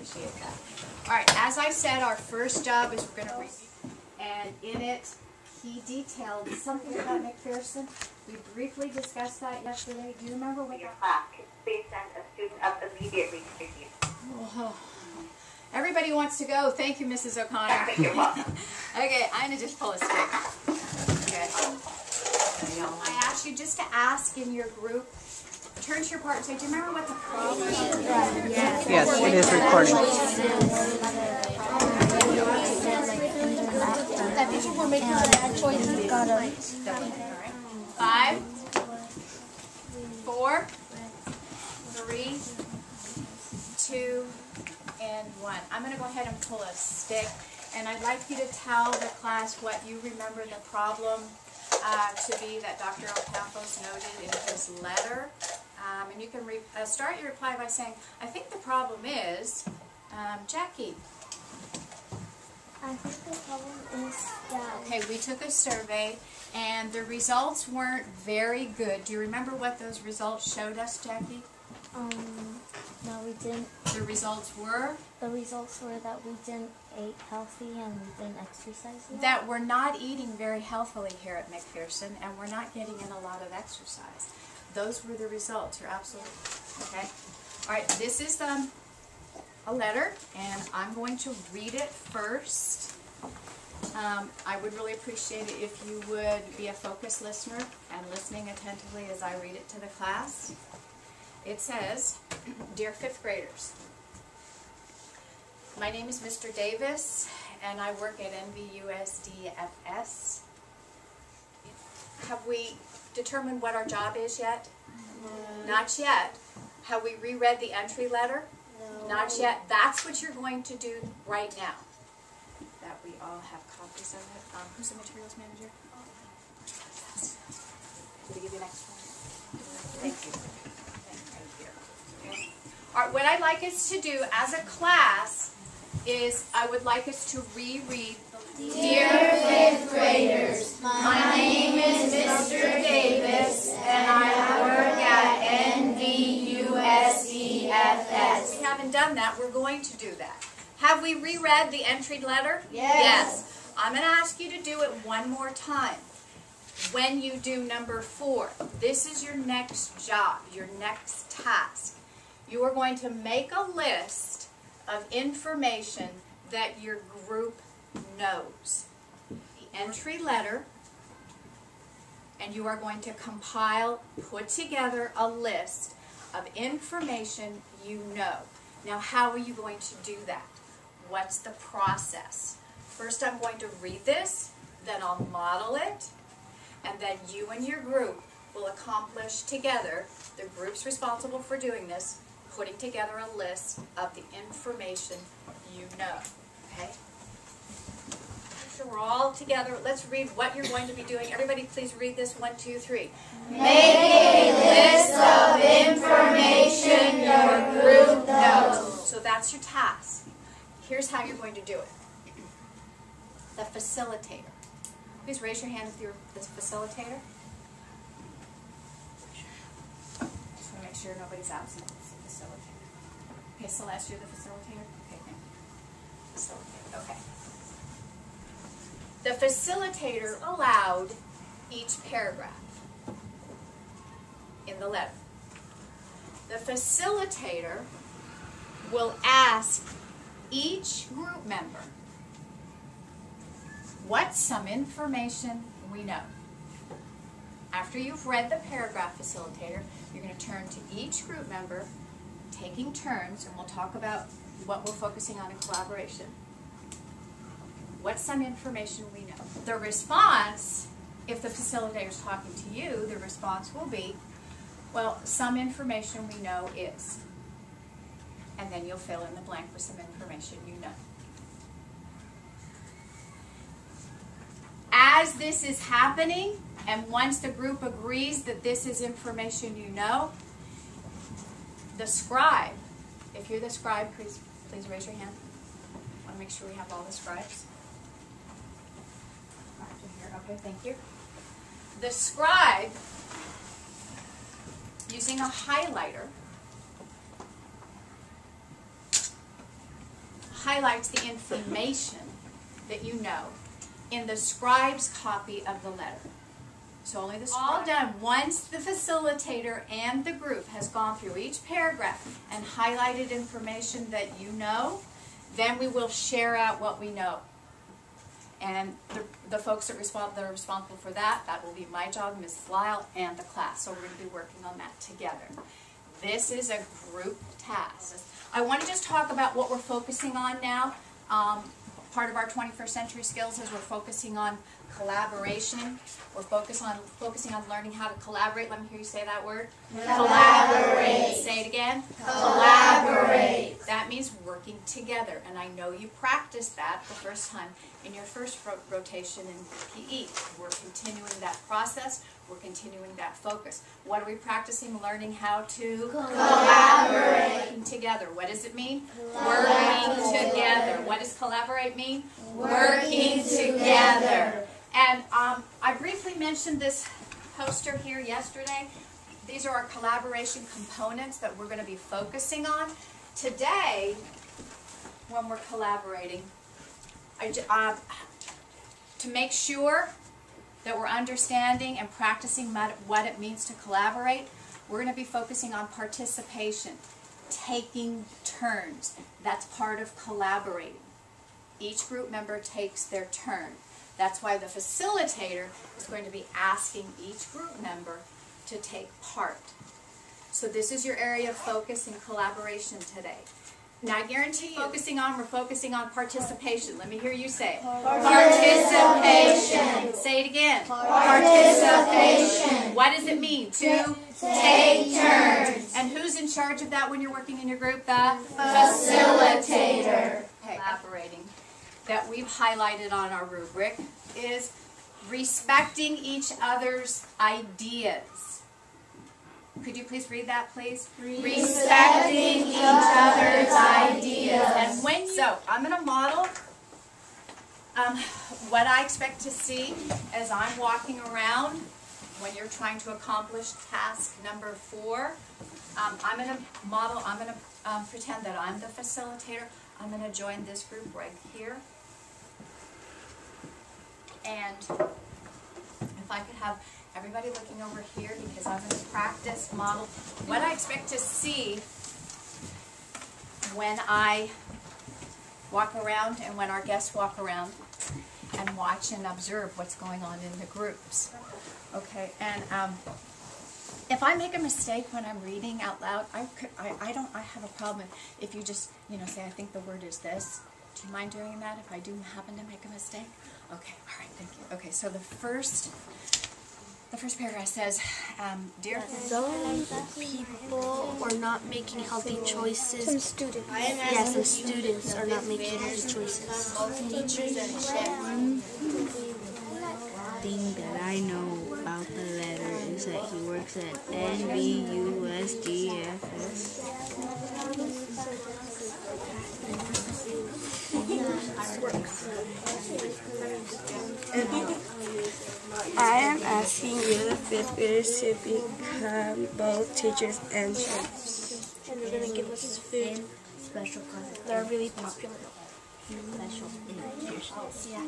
appreciate that. All right, as I said, our first job is we're going to review, and in it, he detailed something about McPherson. We briefly discussed that yesterday. Do you remember what your class? Please send a student up immediately to review. Oh, everybody wants to go. Thank you, Mrs. O'Connor. You're welcome. Okay, I'm going to just pull a stick. Okay. I asked you just to ask in your group. Turn to your partner and say, do you remember what the problem is? Yes, it is recording. That people were making bad choices. Got it. 5, 4, 3, 2, and 1. I'm going to go ahead and pull a stick, and I'd like you to tell the class what you remember the problem to be that Dr. Ocampos noted in his letter. And you can start your reply by saying, I think the problem is, Jackie. I think the problem is that... Okay, we took a survey, and the results weren't very good. Do you remember what those results showed us, Jackie? No, we didn't. The results were? The results were that we didn't eat healthy and we didn't exercise a lot. That we're not eating very healthily here at McPherson, and we're not getting in a lot of exercise. Those were the results. You're absolutely okay. All right, this is a letter, and I'm going to read it first. I would really appreciate it if you would be a focused listener and listening attentively as I read it to the class. It says, Dear 5th graders, my name is Mr. Davis, and I work at NVUSDFS. Have we determined what our job is yet? No. Not yet. Have we reread the entry letter? No. Not yet. That's what you're going to do right now. That we all have copies of it. Who's the materials manager? Did we give you an extra one? Thank you. Thank you. Okay. All right, what I'd like us to do as a class is I would like us to reread. Dear 5th graders, my name is Mr. Davis, and I work at NVUSDFS. We haven't done that. We're going to do that. Have we reread the entry letter? Yes. I'm going to ask you to do it one more time. When you do number 4, this is your next job, your next task. You are going to make a list of information that your group knows. The entry letter, and you are going to compile, put together a list of information you know. Now, how are you going to do that? What's the process? First, I'm going to read this, then I'll model it, and then you and your group will accomplish together, the group's responsible for doing this, putting together a list of the information you know. Okay? So we're all together. Let's read what you're going to be doing. Everybody, please read this. 1, 2, 3. Make a list of information your group knows. So that's your task. Here's how you're going to do it. The facilitator. Please raise your hand if you're the facilitator. Just want to make sure nobody's absent. It's the facilitator. Okay, Celeste, you're the facilitator? Okay, thank you. Facilitator, okay. The facilitator allowed each paragraph in the letter. The facilitator will ask each group member, what's some information we know? After you've read the paragraph, facilitator, you're going to turn to each group member, taking turns, and we'll talk about what we're focusing on in collaboration. What's some information we know? The response, if the facilitator is talking to you, the response will be, well, some information we know is. And then you'll fill in the blank with some information you know. As this is happening, and once the group agrees that this is information you know, the scribe, if you're the scribe, please raise your hand. I want to make sure we have all the scribes. Okay, thank you. The scribe, using a highlighter, highlights the information that you know in the scribe's copy of the letter. So only the scribe. All done. Once the facilitator and the group has gone through each paragraph and highlighted information that you know, then we will share out what we know. And the folks that are responsible for that will be my job, Mrs. Lyle, and the class. So we're going to be working on that together. This is a group task. I want to just talk about what we're focusing on now. Part of our 21st century skills is we're focusing on collaboration. We're focusing on learning how to collaborate. Let me hear you say that word. Collaborate. Say it again. Collaborate. That means working together. And I know you practiced that the first time in your first rotation in PE. We're continuing that process. We're continuing that focus. What are we practicing? Learning how to collaborate. Working together. What does it mean? Working together. What does collaborate mean? Working together. And I briefly mentioned this poster here yesterday. These are our collaboration components that we're going to be focusing on. Today, when we're collaborating, to make sure that we're understanding and practicing what it means to collaborate, we're going to be focusing on participation, taking turns. That's part of collaborating. Each group member takes their turn. That's why the facilitator is going to be asking each group member to take part. So this is your area of focus in collaboration today. Now I guarantee you, we're focusing on participation. Let me hear you say it. Participation. Say it again. Participation. What does it mean? To take turns. And who's in charge of that when you're working in your group? The facilitator. Okay. Collaborating that we've highlighted on our rubric is respecting each other's ideas. Could you please read that, please? Respecting each other's ideas. And so I'm going to model what I expect to see as I'm walking around when you're trying to accomplish task number 4. I'm going to pretend that I'm the facilitator. I'm going to join this group right here. And if I could have everybody looking over here, because I'm going to practice, model what I expect to see when I walk around and when our guests walk around and watch and observe what's going on in the groups. Okay, and if I make a mistake when I'm reading out loud, I have a problem if you just, say, I think the word is this. Do you mind doing that if I do happen to make a mistake? Okay, all right, thank you. Okay, so the first paragraph says, dear Some people are not making healthy choices. Some students. Yes, some students are not making healthy choices. One thing that I know about the letter is that he works at NBUSDFS. I am asking you, the 5th graders, to become both teachers and chefs. And they're going to give us food. Special classes. They're really popular. Special education. Yeah.